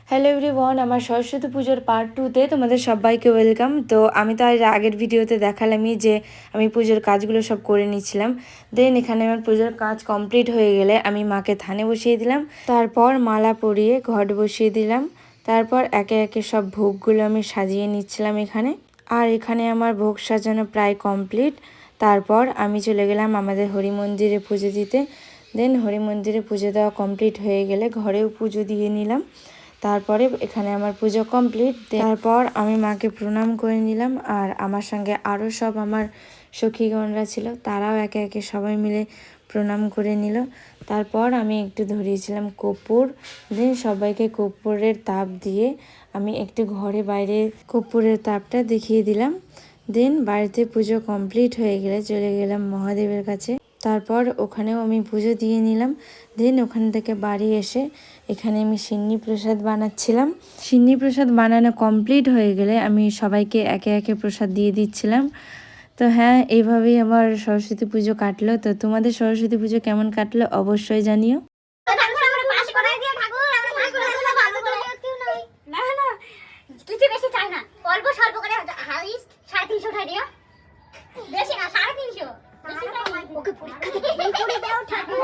Hello everyone, আমার সরস্বতী পুজোর part 2তে তোমাদের সবাইকে ওয়েলকাম। তো আমি তো আর আগের ভিডিওতে দেখালামই যে আমি পুজোর কাজগুলো সব করে নিচ্ছিলাম। দেন এখানে আমার পুজোর কাজ কমপ্লিট হয়ে গেলে আমি মাকে থানে বসিয়ে দিলাম, তারপর মালা পরিয়ে ঘট বসিয়ে দিলাম, তারপর একে একে সব ভোগগুলো আমি সাজিয়ে নিচ্ছিলাম এখানে। আর এখানে আমার ভোগ সাজানো প্রায় কমপ্লিট। তারপর আমি চলে গেলাম আমাদের হরি মন্দিরে পুজো দিতে। দেন হরি মন্দিরে পুজো দেওয়া কমপ্লিট হয়ে গেলে ঘরেও পুজো দিয়ে নিলাম। তারপরে এখানে আমার পুজো কমপ্লিট। তারপর আমি মাকে প্রণাম করে নিলাম, আর আমার সঙ্গে আরও সব আমার সখীগণরা ছিল, তারাও একে একে সবাই মিলে প্রণাম করে নিল। তারপর আমি একটু ধরিয়েছিলাম কর্পূর। দেন সবাইকে কর্পূরের তাপ দিয়ে আমি একটু ঘরে বাইরে কর্পূরের তাপটা দেখিয়ে দিলাম। দেন বাড়িতে পুজো কমপ্লিট হয়ে গেলে চলে গেলাম মহাদেবের কাছে। তারপর ওখানেও আমি পুজো দিয়ে নিলাম। দেন ওখান থেকে বাড়ি এসে এখানে আমি সিন্নি প্রসাদ বানাচ্ছিলাম। সিন্নি প্রসাদ বানানো কমপ্লিট হয়ে গেলে আমি সবাইকে একে একে প্রসাদ দিয়ে দিচ্ছিলাম। তো হ্যাঁ, এইভাবেই আমার সরস্বতী পুজো কাটলো। তো তোমাদের সরস্বতী পুজো কেমন কাটলো অবশ্যই জানিও। কিছু বেশি চাই না, অল্প স্বল্প করে হাইস্ট 350 উঠাই দিও। বেশি না 350। ওকে পরীক্ষা দিয়ে দাও ঠাকুর।